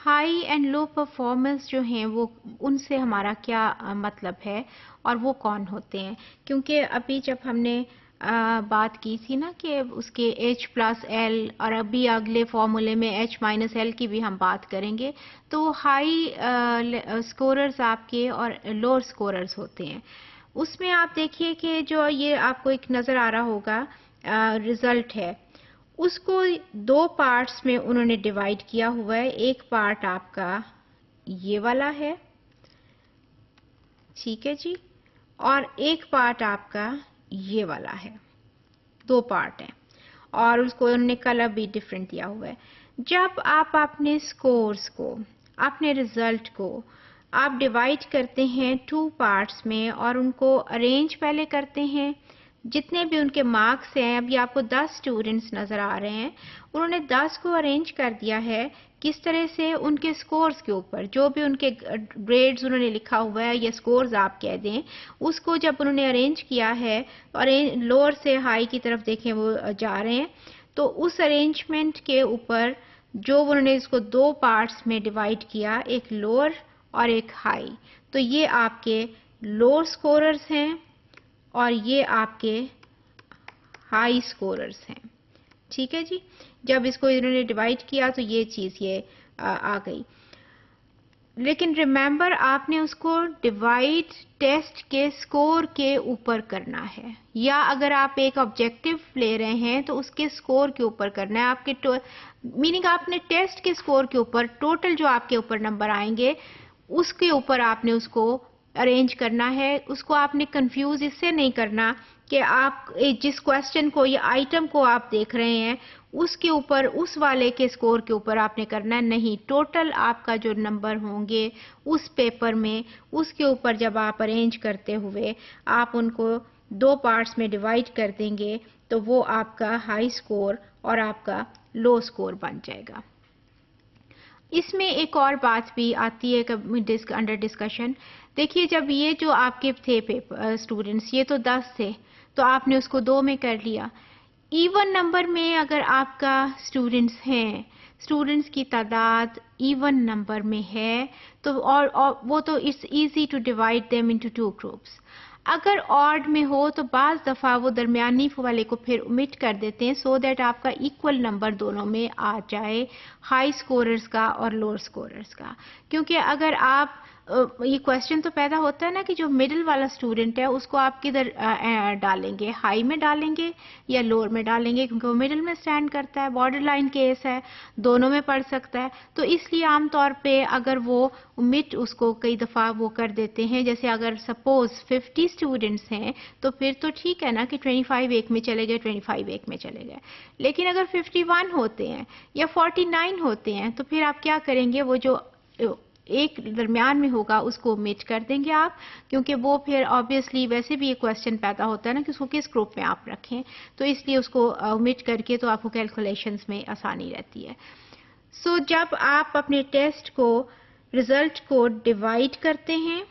High and love performance جو ہیں وہ ان سے ہمارا کیا مطلب ہے اور وہ کون ہوتے ہیں؟ کیونکہ ابھی جب ہم نے بات کی تھی نا کہ اس کے ایچ پلس ایل اور ابھی اگلے فارمولے میں ایچ مائنس ایل کی بھی ہم بات کریں گے، تو وہ ہائی اسکوررز آپ کے اور لوور اسکوررز ہوتے ہیں۔ اس میں آپ دیکھیے کہ جو یہ آپ کو ایک نظر آ رہا ہوگا رزلٹ ہے، اس کو دو پارٹس میں انہوں نے ڈیوائیڈ کیا ہوا ہے۔ ایک پارٹ آپ کا یہ والا ہے، ٹھیک ہے جی، اور ایک پارٹ آپ کا یہ والا ہے، دو پارٹ ہیں، اور اس کو انہوں نے کلر بھی ڈفرینٹ دیا ہوا ہے۔ جب آپ اپنے سکورز کو، اپنے رزلٹ کو آپ ڈیوائیڈ کرتے ہیں ٹو پارٹس میں اور ان کو ارینج پہلے کرتے ہیں، جتنے بھی ان کے مارکس ہیں، ابھی آپ کو 10 اسٹوڈنٹس نظر آ رہے ہیں، انہوں نے 10 کو ارینج کر دیا ہے کس طرح سے ان کے سکورز کے اوپر، جو بھی ان کے گریڈز انہوں نے لکھا ہوا ہے یا سکورز آپ کہہ دیں، اس کو جب انہوں نے ارینج کیا ہے اور لوور سے ہائی کی طرف دیکھیں وہ جا رہے ہیں، تو اس ارینجمنٹ کے اوپر جو انہوں نے اس کو دو پارٹس میں ڈیوائیڈ کیا، ایک لوور اور ایک ہائی، تو یہ آپ کے لوور سکوررز ہیں اور یہ آپ کے ہائی سکوررز ہیں، ٹھیک ہے جی۔ جب اس کو انہوں نے ڈیوائیڈ کیا تو یہ چیز یہ آ گئی، لیکن ریممبر آپ نے اس کو ڈیوائیڈ ٹیسٹ کے سکور کے اوپر کرنا ہے، یا اگر آپ ایک آبجیکٹو لے رہے ہیں تو اس کے سکور کے اوپر کرنا ہے، آپ کے میننگ آپ نے ٹیسٹ کے سکور کے اوپر ٹوٹل جو آپ کے اوپر نمبر آئیں گے اس کے اوپر آپ نے اس کو ارینج کرنا ہے۔ اس کو آپ نے کنفیوز اس سے نہیں کرنا کہ آپ جس کوشچن کو یا آئٹم کو آپ دیکھ رہے ہیں اس کے اوپر اس والے کے سکور کے اوپر آپ نے کرنا ہے، نہیں، ٹوٹل آپ کا جو نمبر ہوں گے اس پیپر میں اس کے اوپر جب آپ ارینج کرتے ہوئے آپ ان کو دو پارٹس میں ڈیوائیڈ کر دیں گے تو وہ آپ کا ہائی سکور اور آپ کا لو سکور بن جائے گا۔ اس میں ایک اور بات بھی آتی ہے انڈر ڈسکشن، دیکھیے جب یہ جو آپ کے تھے اسٹوڈنٹس، یہ تو 10 تھے تو آپ نے اس کو 2 میں کر لیا۔ ایون نمبر میں اگر آپ کا اسٹوڈنٹس ہیں، اسٹوڈنٹس کی تعداد ایون نمبر میں ہے تو اور وہ تو it's easy to divide them into 2 groups. اگر آڈ میں ہو تو بعض دفعہ وہ درمیانی والے کو پھر omit کر دیتے ہیں سو دیٹ آپ کا ایکول نمبر دونوں میں آ جائے، ہائی سکوررز کا اور لوور سکوررز کا۔ کیونکہ اگر آپ یہ کوشچن تو پیدا ہوتا ہے نا کہ جو مڈل والا اسٹوڈنٹ ہے اس کو آپ کدھر ڈالیں گے، ہائی میں ڈالیں گے یا لوور میں ڈالیں گے، کیونکہ وہ مڈل میں سٹینڈ کرتا ہے، بارڈر لائن کیس ہے، دونوں میں پڑھ سکتا ہے، تو اس لیے عام طور پہ اگر وہ omit اس کو کئی دفعہ وہ کر دیتے ہیں، جیسے اگر سپوز 50 اسٹوڈنٹس ہیں تو پھر تو ٹھیک ہے نا کہ 25 ایک میں چلے گئے، 25 ایک میں چلے گئے، لیکن اگر 51 ہوتے ہیں یا 49 ہوتے ہیں تو پھر آپ کیا کریں گے، وہ جو ایک درمیان میں ہوگا اس کو omit کر دیں گے آپ، کیونکہ وہ پھر obviously ویسے بھی یہ کوشچن پیدا ہوتا ہے نا کہ اس کو کس گروپ میں آپ رکھیں، تو اس لیے اس کو omit کر کے تو آپ کو کیلکولیشنز میں آسانی رہتی ہے۔ سو جب آپ اپنے ٹیسٹ کو رزلٹ کو ڈیوائیڈ کرتے ہیں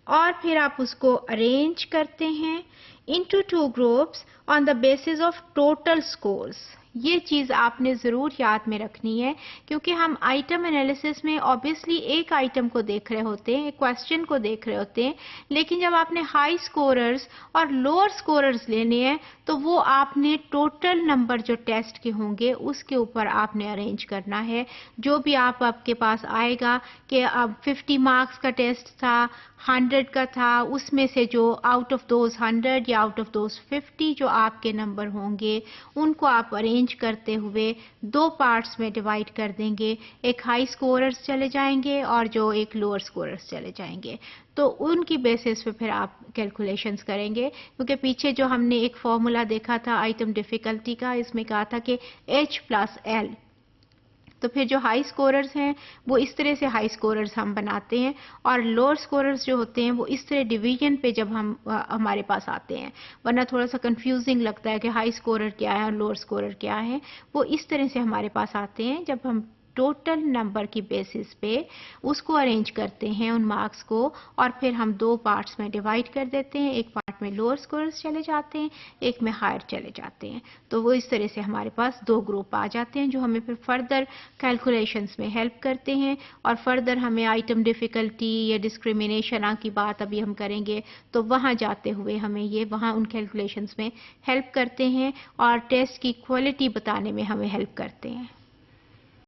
اور پھر آپ اس کو ارینج کرتے ہیں into 2 groups on the basis of total scores, یہ چیز آپ نے ضرور یاد میں رکھنی ہے، کیونکہ ہم آئٹم انالیسس میں obviously ایک آئٹم کو دیکھ رہے ہوتے ہیں، ایک کوشچن کو دیکھ رہے ہوتے ہیں، لیکن جب آپ نے ہائی سکوررز اور لوور سکوررز لینے ہیں تو وہ آپ نے ٹوٹل نمبر جو ٹیسٹ کے ہوں گے اس کے اوپر آپ نے ارینج کرنا ہے۔ جو بھی آپ کے پاس آئے گا کہ اب 50 مارکس کا ٹیسٹ تھا، 100 کا تھا، اس میں سے جو آؤٹ آف دوز 100 یا آؤٹ آف دوز 50 جو آپ کے نمبر ہوں گے ان کو آپ ارینج کرتے ہوئے دو پارٹس میں ڈیوائیڈ کر دیں گے، ایک ہائی سکوررز چلے جائیں گے اور جو ایک لوور سکوررز چلے جائیں گے، تو ان کی بیسس پہ پھر آپ کیلکولیشنز کریں گے، کیونکہ پیچھے جو ہم نے ایک فارمولا دیکھا تھا آئٹم ڈیفیکلٹی کا، اس میں کہا تھا کہ ایچ پلس ایل، تو پھر جو ہائی سکوررز ہیں وہ اس طرح سے ہائی سکوررز ہم بناتے ہیں، اور لوور سکوررز جو ہوتے ہیں وہ اس طرح ڈویژن پہ جب ہمارے پاس آتے ہیں، ورنہ تھوڑا سا کنفیوزنگ لگتا ہے کہ ہائی سکورر کیا ہے اور لوور سکورر کیا ہے، وہ اس طرح سے ہمارے پاس آتے ہیں جب ہم ٹوٹل نمبر کی بیسس پہ اس کو ارینج کرتے ہیں ان مارکس کو، اور پھر ہم 2 پارٹس میں ڈیوائڈ کر دیتے ہیں. ایک پارٹ میں لوور اسکورز چلے جاتے ہیں، ایک میں ہائر چلے جاتے ہیں. تو وہ اس طرح سے ہمارے پاس 2 گروپ آ جاتے ہیں جو ہمیں پھر فردر کیلکولیشنز میں ہیلپ کرتے ہیں. اور فردر ہمیں آئٹم ڈیفیکلٹی یا ڈسکریمنیشن کی بات ابھی ہم کریں گے، تو وہاں جاتے ہوئے ہمیں یہ وہاں ان کیلکولیشنز میں ہیلپ کرتے ہیں اور ٹیسٹ کی کوالٹی بتانے میں ہمیں ہیلپ کرتے ہیں.